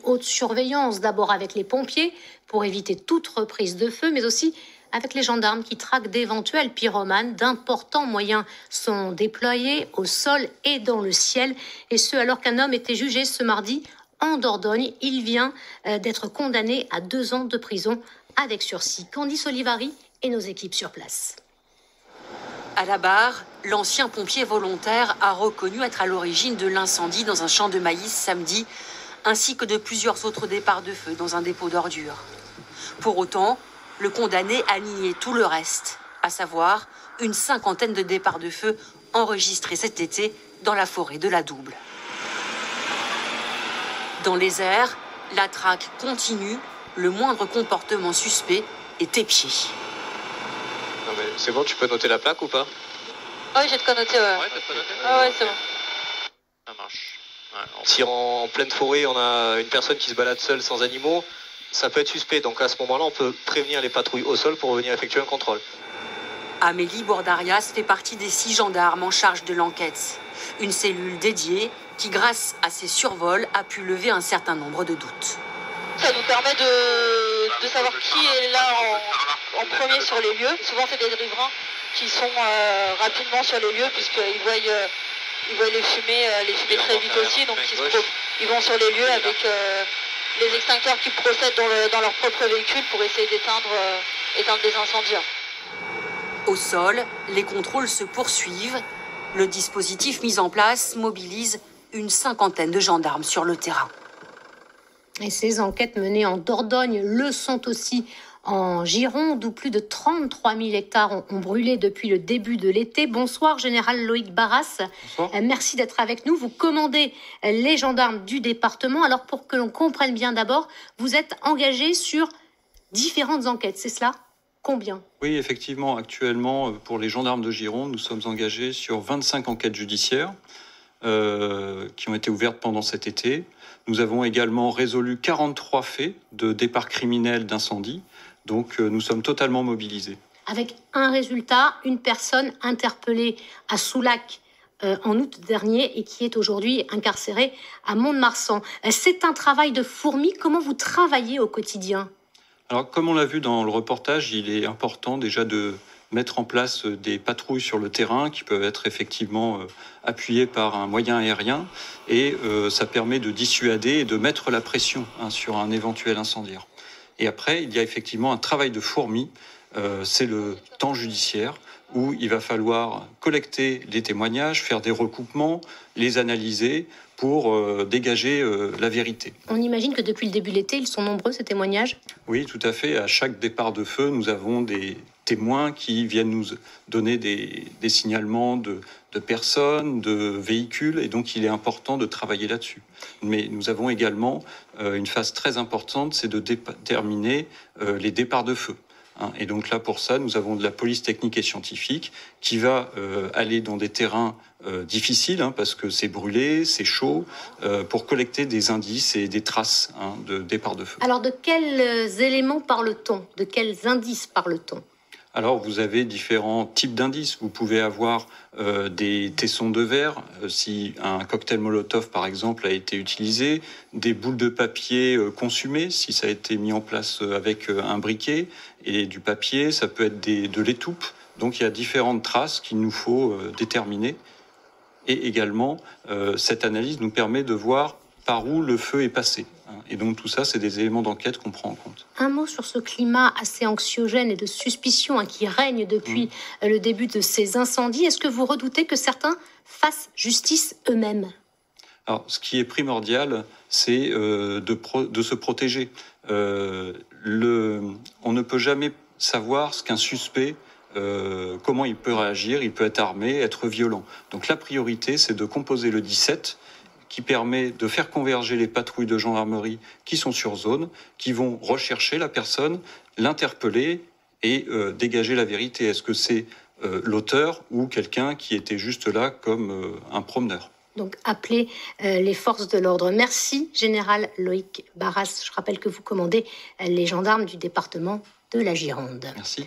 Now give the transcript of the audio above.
haute surveillance, d'abord avec les pompiers pour éviter toute reprise de feu, mais aussi avec les gendarmes qui traquent d'éventuels pyromanes. D'importants moyens sont déployés au sol et dans le ciel, et ce alors qu'un homme était jugé ce mardi en Dordogne. Il vient d'être condamné à 2 ans de prison avec sursis. Candice Olivari et nos équipes sur place. À la barre, l'ancien pompier volontaire a reconnu être à l'origine de l'incendie dans un champ de maïs samedi, ainsi que de plusieurs autres départs de feu dans un dépôt d'ordures. Pour autant, le condamné a nié tout le reste, à savoir une 50aine de départs de feu enregistrés cet été dans la forêt de la Double. Dans les airs, la traque continue, le moindre comportement suspect est épié. Non mais c'est bon, tu peux noter la plaque ou pas? Ah oui, j'ai de quoi noter, ouais. Ouais, t'as de quoi noter? Ah ouais, c'est bon. Ça marche. Ouais, si en pleine forêt, on a une personne qui se balade seule sans animaux, ça peut être suspect. Donc à ce moment-là, on peut prévenir les patrouilles au sol pour venir effectuer un contrôle. Amélie Bordarias fait partie des 6 gendarmes en charge de l'enquête. Une cellule dédiée qui, grâce à ses survols, a pu lever un certain nombre de doutes. Ça nous permet de savoir qui est là en premier sur les lieux. Souvent, c'est des riverains qui sont rapidement sur les lieux puisqu'ils voient les fumées très vite aussi. Donc, ils vont sur les lieux avec les extincteurs qui procèdent dans leur propre véhicule pour essayer d'éteindre des incendies. Au sol, les contrôles se poursuivent. Le dispositif mis en place mobilise une 50aine de gendarmes sur le terrain. Et ces enquêtes menées en Dordogne le sont aussi en Gironde, où plus de 33 000 hectares ont brûlé depuis le début de l'été. Bonsoir, Général Loïc Barras. Bonsoir. Merci d'être avec nous. Vous commandez les gendarmes du département. Alors, pour que l'on comprenne bien d'abord, vous êtes engagé sur différentes enquêtes, c'est cela? Combien? Oui, effectivement, actuellement, pour les gendarmes de Gironde, nous sommes engagés sur 25 enquêtes judiciaires qui ont été ouvertes pendant cet été. Nous avons également résolu 43 faits de départ criminel d'incendie. Donc, nous sommes totalement mobilisés. Avec un résultat, une personne interpellée à Soulac en août dernier et qui est aujourd'hui incarcérée à Mont-de-Marsan. C'est un travail de fourmi. Comment vous travaillez au quotidien? Alors, comme on l'a vu dans le reportage, il est important déjà de mettre en place des patrouilles sur le terrain qui peuvent être effectivement appuyées par un moyen aérien et ça permet de dissuader et de mettre la pression sur un éventuel incendiaire. Et après, il y a effectivement un travail de fourmi, c'est le temps judiciaire où il va falloir collecter les témoignages, faire des recoupements, les analyser pour dégager la vérité. On imagine que depuis le début de l'été, ils sont nombreux ces témoignages? Oui, tout à fait. À chaque départ de feu, nous avons des témoins qui viennent nous donner des signalements de personnes, de véhicules, et donc il est important de travailler là-dessus. Mais nous avons également une phase très importante, c'est de déterminer les départs de feu. Et donc là, pour ça, nous avons de la police technique et scientifique qui va aller dans des terrains difficiles, parce que c'est brûlé, c'est chaud, pour collecter des indices et des traces de départ de feu. Alors, de quels éléments parle-t-on? De quels indices parle-t-on? Alors, vous avez différents types d'indices. Vous pouvez avoir des tessons de verre, si un cocktail Molotov, par exemple, a été utilisé, des boules de papier consumées, si ça a été mis en place avec un briquet, et du papier, ça peut être de l'étoupe. Donc, il y a différentes traces qu'il nous faut déterminer. Et également, cette analyse nous permet de voir par où le feu est passé. Et donc tout ça, c'est des éléments d'enquête qu'on prend en compte. Un mot sur ce climat assez anxiogène et de suspicion qui règne depuis le début de ces incendies. Est-ce que vous redoutez que certains fassent justice eux-mêmes? Alors, ce qui est primordial, c'est de se protéger. On ne peut jamais savoir ce qu'un suspect, comment il peut réagir. Il peut être armé, être violent. Donc la priorité, c'est de composer le 17, qui permet de faire converger les patrouilles de gendarmerie qui sont sur zone, qui vont rechercher la personne, l'interpeller et dégager la vérité. Est-ce que c'est l'auteur ou quelqu'un qui était juste là comme un promeneur? Donc, appeler les forces de l'ordre. Merci, Général Loïc Barras. Je rappelle que vous commandez les gendarmes du département de la Gironde. Merci.